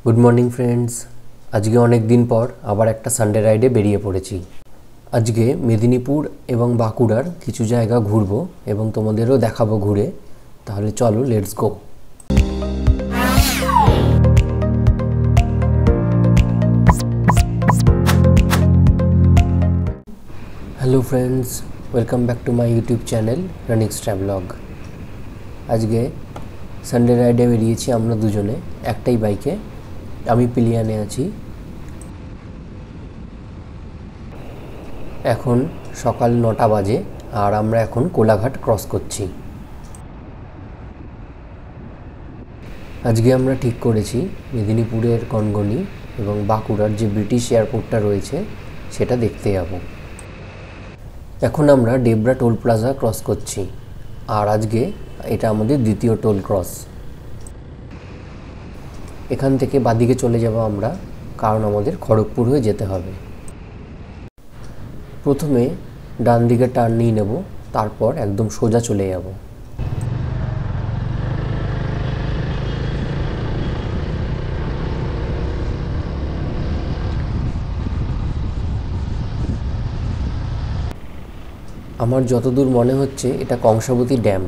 Good morning friends. आज के अनेक दिन पर आबार एक सानडे राइडे बेरिए पड़ेছি। आज के मेदिनीपुर एवं बाँकुड़ार किछु जायगा घुरबो एवं तोमादेरो देखाबो घुरे। ताहले चलो let's go. Hello friends, welcome back to my YouTube channel रनिक्स ट्रैवलग। आज के सानडे राइडे बेरिয়েছি আমরা দুজনে একটাই বাইকে। আমি পিলিয়ানে আছি। এখন সকাল 9টা বাজে আর আমরা এখন কোলাঘাট ক্রস করছি। আজকে আমরা ঠিক করেছি মেদিনীপুরের গনগনি এবং বাঁকুড়ার যে ব্রিটিশ এয়ারপোর্টটা রয়েছে সেটা দেখতে যাব। এখন আমরা ডেবরা টোল প্লাজা ক্রস করছি আর আজকে এটা আমাদের দ্বিতীয় টোল ক্রস। এখান থেকে বাদিকে চলে যাব আমরা, কারণ আমাদের খড়গপুর হয়ে যেতে হবে। প্রথমে ডান দিকে টার্ন নিয়ে নেব, তারপর একদম সোজা চলে যাব। আমার যতদূর মনে হচ্ছে এটা কংসাবতী ড্যাম।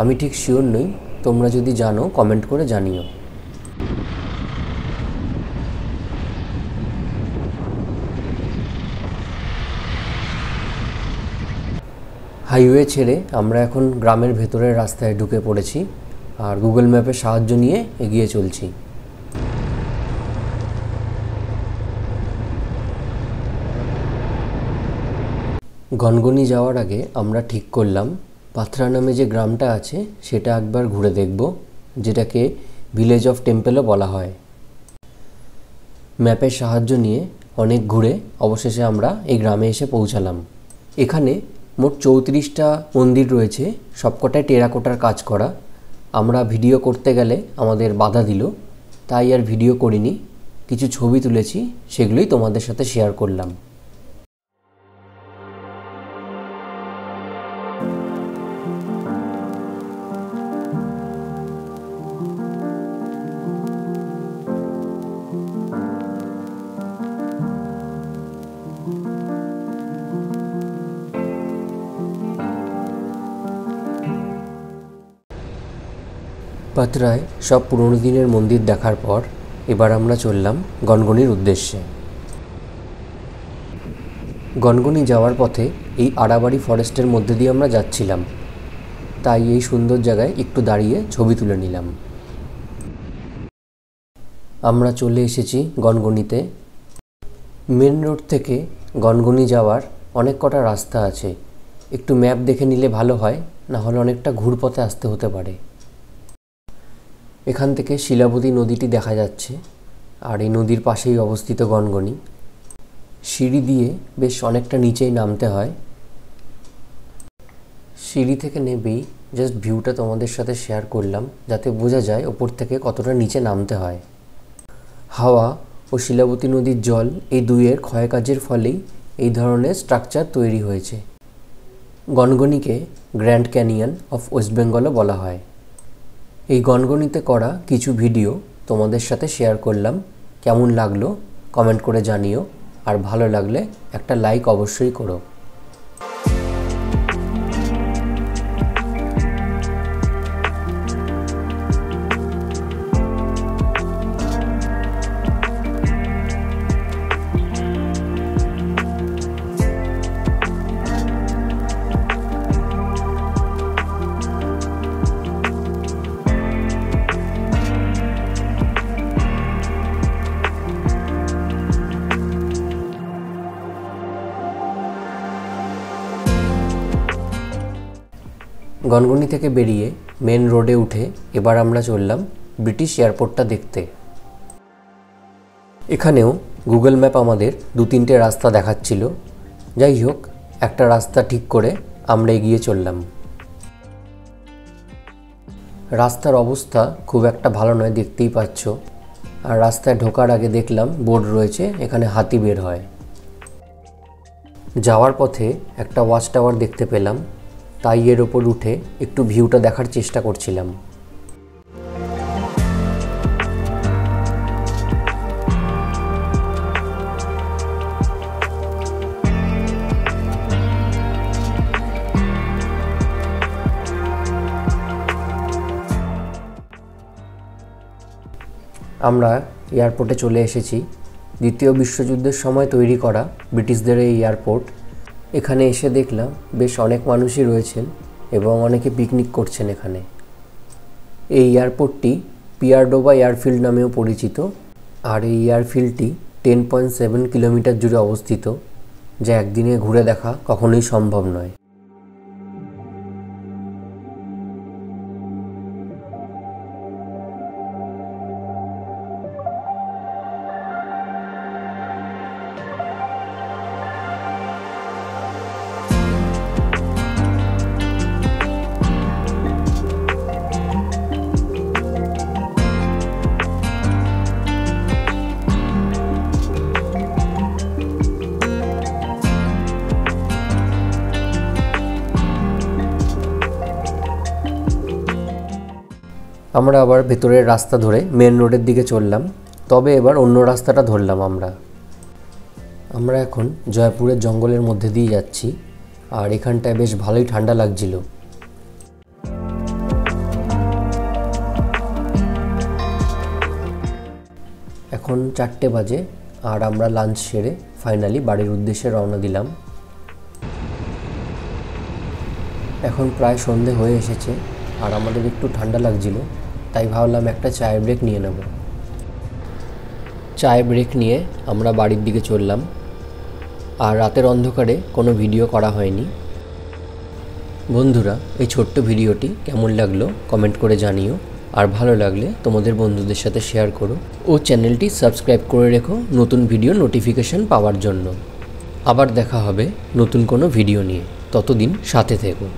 আমি ঠিক শিওর নই, তোমরা যদি জানো কমেন্ট করে জানিও। হাইওয়ে ছেড়ে আমরা এখন গ্রামের ভেতরের রাস্তায় ঢুকে পড়েছি আর গুগল ম্যাপের সাহায্য নিয়ে এগিয়ে চলছি। গনগনি যাওয়ার আগে আমরা ঠিক করলাম পাথরা নামে যে গ্রামটা আছে সেটা একবার ঘুরে দেখব, যেটাকে ভিলেজ অফ টেম্পলও বলা হয়। ম্যাপের সাহায্য নিয়ে অনেক ঘুরে অবশেষে আমরা এই গ্রামে এসে পৌঁছালাম। এখানে মোট 34টা মন্দির রয়েছে, সবকটাই টেরাকোটার কাজ করা। আমরা ভিডিও করতে গেলে আমাদের বাধা দিল, তাই আর ভিডিও করিনি। কিছু ছবি তুলেছি, সেগুলোই তোমাদের সাথে শেয়ার করলাম। পাথরায় সব পুরনো দিনের মন্দির দেখার পর এবার আমরা চললাম গনগনির উদ্দেশ্যে। গনগনি যাওয়ার পথে এই আড়াবাড়ি ফরেস্টের মধ্যে দিয়ে আমরা যাচ্ছিলাম, তাই এই সুন্দর জায়গায় একটু দাঁড়িয়ে ছবি তুলে নিলাম। আমরা চলে এসেছি গনগনিতে। মেন রোড থেকে গনগনি যাওয়ার অনেক কটা রাস্তা আছে, একটু ম্যাপ দেখে নিলে ভালো হয়, না হলে অনেকটা ঘুরপথে আসতে হতে পারে। এখান থেকে শিলাবতী নদীটি দেখা যাচ্ছে আর এই নদীর পাশেই অবস্থিত গনগনি। সিঁড়ি দিয়ে বেশ অনেকটা নিচেই নামতে হয়। সিঁড়ি থেকে নেবেই জাস্ট ভিউটা তোমাদের সাথে শেয়ার করলাম, যাতে বোঝা যায় ওপর থেকে কতটা নিচে নামতে হয়। হাওয়া ও শিলাবতী নদীর জল এই দুইয়ের ক্ষয়কাজের ফলেই এই ধরনের স্ট্রাকচার তৈরি হয়েছে। গনগনিকে গ্র্যান্ড ক্যানিয়ন অফ ওয়েস্ট বেঙ্গলও বলা হয়। এই গনগনিতে করা কিছু ভিডিও তোমাদের সাথে শেয়ার করলাম। কেমন লাগলো কমেন্ট করে জানিও, আর ভালো লাগলে একটা লাইক অবশ্যই করো। গনগনি থেকে বেরিয়ে মেন রোডে উঠে এবার আমরা চললাম ব্রিটিশ এয়ারপোর্টটা দেখতে। এখানেও গুগল ম্যাপ আমাদের 2-3টে রাস্তা দেখাচ্ছিল। যাই হোক, একটা রাস্তা ঠিক করে আমরা এগিয়ে চললাম। রাস্তার অবস্থা খুব একটা ভালো নয়, দেখতেই পাচ্ছ। আর রাস্তায় ঢোকার আগে দেখলাম বোর্ড রয়েছে, এখানে হাতি বের হয়। যাওয়ার পথে একটা ওয়াচ টাওয়ার দেখতে পেলাম, তাই এর ওপর উঠে একটু ভিউটা দেখার চেষ্টা করছিলাম। আমরা এয়ারপোর্টে চলে এসেছি। দ্বিতীয় বিশ্বযুদ্ধের সময় তৈরি করা ব্রিটিশদের এই এয়ারপোর্ট। এখানে এসে দেখলাম বেশ অনেক মানুষই রয়েছেন এবং অনেকে পিকনিক করছেন এখানে। এই এয়ারপোর্টটি পিয়ারডোভা এয়ারফিল্ড নামেও পরিচিত, আর এই এয়ারফিল্ডটি 10.7 কিলোমিটার জুড়ে অবস্থিত, যা একদিনে ঘুরে দেখা কখনোই সম্ভব নয়। আমরা আবার ভেতরের রাস্তা ধরে মেন রোডের দিকে চললাম, তবে এবার অন্য রাস্তাটা ধরলাম। আমরা এখন জয়পুরের জঙ্গলের মধ্যে দিয়ে যাচ্ছি, আর এখানটায় বেশ ভালোই ঠান্ডা লাগছিল। এখন 4টে বাজে, আর আমরা লাঞ্চ সেরে ফাইনালি বাড়ির উদ্দেশ্যে রওনা দিলাম। এখন প্রায় সন্ধে হয়ে এসেছে, আর আমাদের একটু ঠান্ডা লাগছিল, তাই ভাবলাম একটা চায়ের ব্রেক নিয়ে নেব। চায়ের ব্রেক নিয়ে আমরা বাড়ির দিকে চললাম। আর রাতের অন্ধকারে কোনো ভিডিও করা হয়নি। বন্ধুরা, এই ছোট্ট ভিডিওটি কেমন লাগলো কমেন্ট করে জানিও, আর ভালো লাগলে তোমাদের বন্ধুদের সাথে শেয়ার করো ও চ্যানেলটি সাবস্ক্রাইব করে রেখো নতুন ভিডিও নোটিফিকেশন পাওয়ার জন্য। আবার দেখা হবে নতুন কোনো ভিডিও নিয়ে, ততদিন সাথে থেকো।